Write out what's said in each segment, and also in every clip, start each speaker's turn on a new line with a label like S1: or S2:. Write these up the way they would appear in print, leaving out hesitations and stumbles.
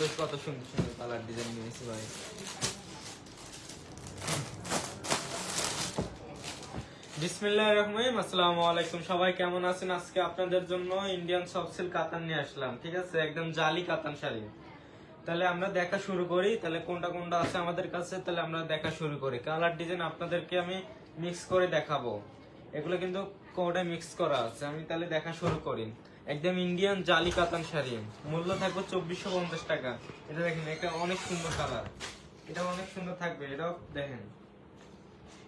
S1: কত সুন্দর সুন্দর কালার ডিজাইন নিয়েছি ভাই। বিসমিল্লাহির রহমানির রহিম। আসসালামু আলাইকুম, সবাই কেমন আছেন? আজকে আপনাদের জন্য ইন্ডিয়ান সফট সিল্ক কাতান নিয়ে আসলাম, ঠিক আছে, একদম জালি কাতান শাড়ি। তাহলে আমরা দেখা শুরু করি, তাহলে কোনটা কোনটা আছে আমাদের কাছে, তাহলে আমরা দেখা শুরু করি। কালার ডিজাইন আপনাদেরকে আমি মিক্স করে দেখাবো, এগুলো কিন্তু কোনটা মিক্স করা আছে। আমি তাহলে দেখা শুরু করি। একদম ইন্ডিয়ান জালি কাতান শাড়ি, মূল্য থাকবে 2450 টাকা। এটা দেখেন, এটা অনেক সুন্দর কালার, এটা অনেক সুন্দর থাকবে। এটাও দেখেন,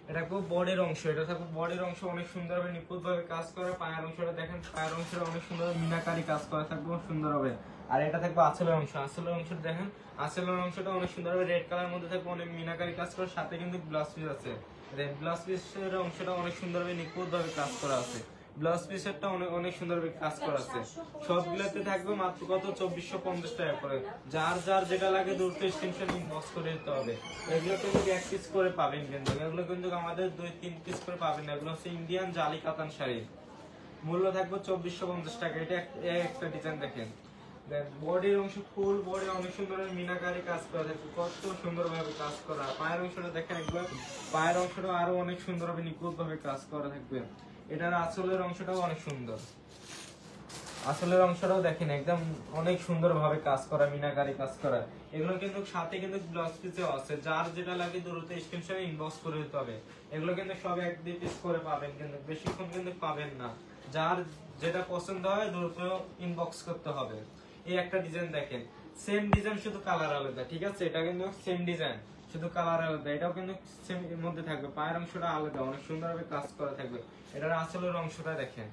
S1: এটা খুব বডির অংশ, এটা থাকবে বডির অংশ অনেক সুন্দর হবে, নিখুঁত ভাবে কাজ করা। পায়ের অংশটা দেখেন, পায়ের অংশটা অনেক সুন্দর মিনাকারি কাজ করা থাকবে, সুন্দর হবে। আর এটা থাকবে আঁচলের অংশ, আঁচলের অংশটা দেখেন, আঁচলের অংশটা অনেক সুন্দর হবে, রেড কালার মধ্যে থাকবে, অনেক মিনাকারি কাজ করা। সাথে কিন্তু ব্লাউজ পিস আছে, ব্লাউজ পিসের অংশটা অনেক সুন্দর ভাবে নিখুঁত ভাবে কাজ করা আছে। ব্লাউজ পিসেরটা অনেক অনেক সুন্দর ভাবে কাজ করা আছে। সবগুলোতে থাকবে মাত্র কত, 2450 টাকা করে। যার যার যেটা লাগে দ্রুত স্ক্রিনশট ইনবক্স করে দিতে হবে। এগুলো কিন্তু এক পিস করে পাবেন, কিন্তু এগুলো কিন্তু আমাদের 2-3 পিস করে পাবেন। এগুলো হচ্ছে ইন্ডিয়ান জালি কাতান শাড়ি, মূল্য থাকবে 2450 টাকা। এটা একটা ডিজাইন দেখেন, বডির অংশ ফুল বডি অনেক সুন্দর মিনাকারি কাজ করা থাকবে, কত সুন্দর ভাবে কাজ করা। পায়ের অংশটা দেখেন একবার, পায়ের অংশটা আরো অনেক সুন্দর ভাবে নিখুঁত ভাবে কাজ করা থাকবে। এটার আঁচলের অংশটাও অনেক সুন্দর, আঁচলের অংশটাও দেখেন একদম অনেক সুন্দর ভাবে কাজ করা, মিনাকারি কাজ করা। এগুলো কিন্তু সাথে কিন্তু ব্লাউজ পিসও আছে, যার যেটা লাগে দ্রুত স্ক্রিনশট ইনবক্স করে দিতে হবে। এগুলো কিন্তু সব 1-2 পিস করে পাবেন, কিন্তু বেশিক্ষণ কিন্তু পাবেন না। যার যেটা পছন্দ হয় দ্রুত ইনবক্স করতে হবে। এই একটা ডিজাইন দেখেন, সেম ডিজাইন শুধু কালার আলাদা, ঠিক আছে, এটা কিন্তু সেম ডিজাইন শুধু কালার আলাদা। এটাও কিন্তু সেম এর মধ্যে থাকবে, পায়ের অংশটা আলাদা, অনেক সুন্দরভাবে কাজ করা থাকবে। এটার আঁচলের অংশটা দেখেন,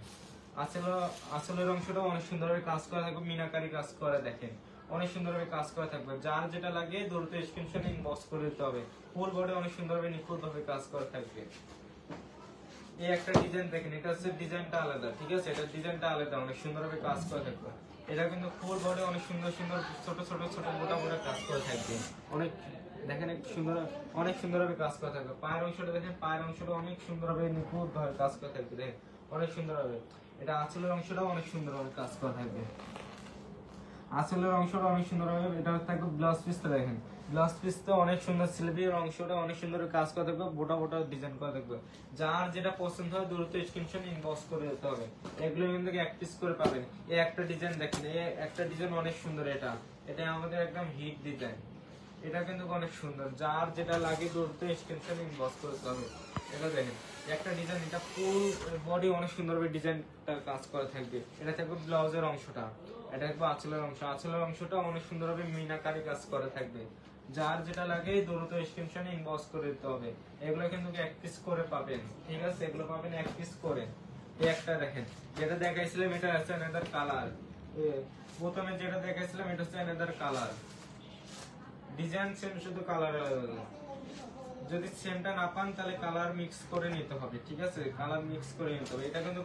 S1: আঁচলের অংশটা অনেক সুন্দরভাবে কাজ করা থাকবে, মিনাকারি কাজ করা দেখেন, অনেক সুন্দরভাবে কাজ করা থাকবে। যার যেটা লাগে দ্রুত স্ক্রিনশট ইনবক্স করে দিতে হবে। ফুল বডি অনেক সুন্দরভাবে নিখুঁত ভাবে কাজ করা থাকবে। এই একটা ডিজাইন দেখেন, এটা হচ্ছে ডিজাইনটা আলাদা, ঠিক আছে, এটা ডিজাইনটা আলাদা, অনেক সুন্দরভাবে কাজ করা থাকবে। এটা কিন্তু ফুল বডি অনেক সুন্দর সুন্দর ছোট ছোট ছোট মোটা মোটা কাজ করা থাকবে, অনেক দেখেন সুন্দর, অনেক সুন্দরভাবে কাজ করা থাকবে। পায়ের অংশটা দেখেন, পায়ের অংশটা অনেক সুন্দরভাবে নিখুঁত ভাবে কাজ করা থাকবে, দেখেন অনেক সুন্দর হবে। এটা আঁচলের অংশটাও অনেক সুন্দরভাবে কাজ করা থাকবে, আঁচলের অংশটা অনেক সুন্দর হবে। এটা থাকবে ব্লাউজ পিসটা দেখেন, ব্লাউজ পিসটা অনেক সুন্দর, স্লিভের অংশটা অনেক সুন্দর কাজ করা থাকবে, বোটা বোটা ডিজাইন করা থাকবে। যার যেটা পছন্দ হয় দ্রুত স্ক্রিনশট ইনবক্স করে দিতে হবে। এগুলো কিন্তু এক পিস করে পাবেন। এই একটা ডিজাইন দেখেন, এই একটা ডিজাইন অনেক সুন্দর, এটা এটা আমাদের একদম হিট ডিজাইন, এটা কিন্তু অনেক সুন্দর। যার যেটা লাগে দ্রুত স্ক্রিনশট ইনবক্স করে দিতে হবে। এটা দেখেন একটা ডিজাইন, এটা ফুল বডি অনেক সুন্দরভাবে ডিজাইনটা কাজ করা থাকবে। এটা থাকবে ব্লাউজের অংশটা, এটা থাকবে আঁচলের অংশ, আঁচলের অংশটা অনেক সুন্দরভাবে মিনাকারি কাজ করা থাকবে। যার যেটা লাগে দ্রুত স্ক্রিনশট ইনবক্স করে দিতে হবে। এগুলো কিন্তু এক পিস করে পাবেন, ঠিক আছে, এগুলো পাবেন এক পিস করে। এই একটা দেখেন, যেটা দেখাইছিলাম এটা হচ্ছে অ্যানাদার কালার, প্রথমে যেটা দেখাইছিলাম এটা হচ্ছে অ্যানাদার কালার, ডিজাইন সেম শুধু কালার আলাদা। যদি সেমটা না পান তাহলে কালার মিক্স করে নিতে হবে, ঠিক আছে, কালার মিক্স করে নিতে হবে। এটা কিন্তু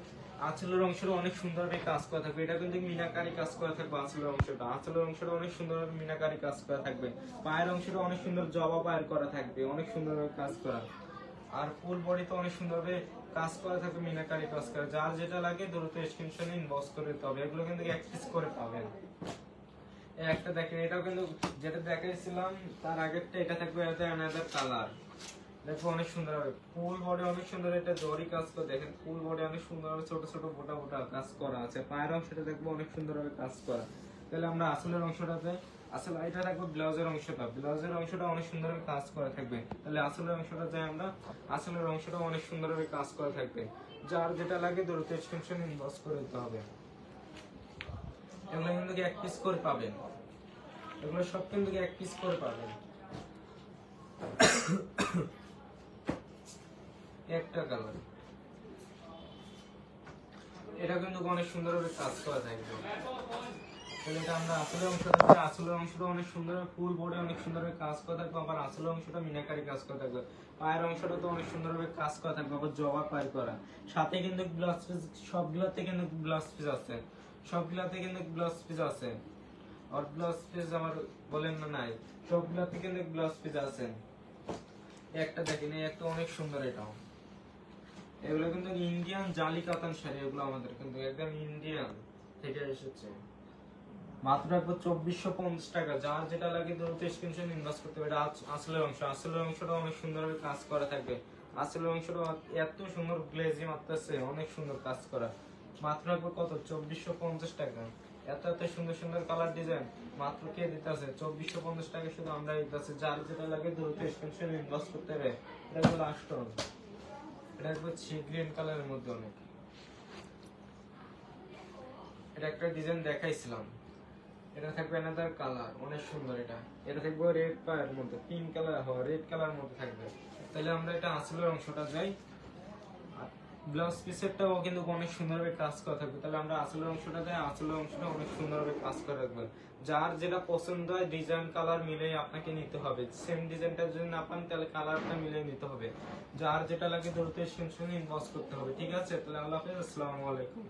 S1: আঁচলের অংশটা অনেক সুন্দরভাবে কাজ করা থাকবে, এটা কিন্তু মিনাকারি কাজ করা থাকবে। আঁচলের অংশটা, আঁচলের অংশটা অনেক সুন্দরভাবে মিনাকারি কাজ করা থাকবে। পায়ের অংশটা অনেক সুন্দর জবা পায়ের করা থাকবে, অনেক সুন্দরভাবে কাজ করা। আর ফুল বডিতে অনেক সুন্দরভাবে কাজ করা থাকবে, মিনাকারি কাজ করা। যার যেটা লাগে দ্রুত স্ক্রিনশট ইনবক্স করে দিতে হবে। এগুলো কিন্তু এক পিস করে পাবেন। একটা দেখেন, এটাও কিন্তু যেটা দেখাইছিলাম তার আগেরটা, এটা থাকবে অ্যানাদার কালার, দেখো অনেক সুন্দর হবে। ফুল বডি অনেক সুন্দর, এটা জরি কাজ করে দেখেন, ফুল বডি অনেক সুন্দর হবে, ছোট ছোট মোটা মোটা কাজ করা আছে। পায়ের অংশটা দেখবো অনেক সুন্দর ভাবে কাজ করা। তাহলে আমরা আসলের অংশটাতে, আসলে এটা থাকবে ব্লাউজের অংশটা, ব্লাউজের অংশটা অনেক সুন্দর ভাবে কাজ করা থাকবে। তাহলে আসলের অংশটা যাই আমরা, আসলের অংশটা অনেক সুন্দর ভাবে কাজ করা থাকবে। যার যেটা লাগে দ্রুত স্ক্রিনশট ইনবক্স করে দিতে হবে। এগুলো কিন্তু এক পিস করে পাবেন, এগুলো সব কিন্তু এক পিস করে পাবেন। একটা কালার, এটা কিন্তু অনেক সুন্দরভাবে কাজ করা থাকবে। তাহলে এটা আমরা আসলের অংশটা, আসলের অংশটা অনেক সুন্দর, ফুল বডি অনেক সুন্দরভাবে কাজ করা থাকবে। আবার আসলের অংশটা মিনাকারি কাজ করা থাকবে। পায়ের অংশটা তো অনেক সুন্দরভাবে কাজ করা থাকবে, আবার জবা পায়ের করা। সাথে কিন্তু ব্লাউজ পিস, সবগুলোতে কিন্তু ব্লাউজ পিস আছে, সবগুলোতে কিন্তু ব্লাউজ পিস আছে। আর ব্লাউজ পিস আমার বলেন না নাই, সবগুলোতে কিন্তু ব্লাউজ পিস আছে। একটা দেখেন, এই একটা অনেক সুন্দর, এটাও। এগুলো কিন্তু ইন্ডিয়ান জালি কাতান শাড়ি, এগুলো আমাদের কিন্তু একদম ইন্ডিয়ান থেকে এসেছে। মাত্র রাখবো 2450 টাকা। যার যেটা লাগে দ্রুত স্ক্রিনশট ইনবক্স করতে হবে। এটা আসলের অংশ, আসলের অংশটা অনেক সুন্দরভাবে কাজ করা থাকবে। আসলের অংশটা এত সুন্দর গ্লেজি মারতেছে, অনেক সুন্দর কাজ করা। মাত্র রাখবো কত? 2450 টাকা। এত এত সুন্দর সুন্দর কালার ডিজাইন মাত্র কে দিতেছে? 2450 টাকা শুধু আমরা দিতেছি। যার যেটা লাগে দ্রুত স্ক্রিনশট ইনবক্স করতে হবে। এটা হলো লাস্ট অন, এটা হচ্ছে গ্রিন কালারের মধ্যে অনেক। এটা একটা ডিজাইন দেখাইছিলাম, এটা থাকবে অ্যানাদার কালার, অনেক সুন্দর। এটা থাকবে রেড পায়ের মধ্যে, পিঙ্ক কালার হয়, রেড কালার মধ্যে থাকবে। তাহলে আমরা এটা আসলের অংশটা যাই, ব্লাউজ পিসেরটাও কিন্তু অনেক সুন্দরভাবে কাজ করা থাকবে। তাহলে আমরা আসলের অংশটা যাই, আসলের অংশটা অনেক সুন্দরভাবে কাজ করা থাকবে। যার যেটা পছন্দ হয় ডিজাইন কালার মিলেই আপনাকে নিতে হবে। সেম ডিজাইনটা যদি না পান তাহলে কালারটা মিলে নিতে হবে। যার যেটা লাগে দ্রুত স্ক্রিনশট ইনবক্স করতে হবে। ঠিক আছে, তাহলে আল্লাহ হাফেজ, আসসালামু আলাইকুম।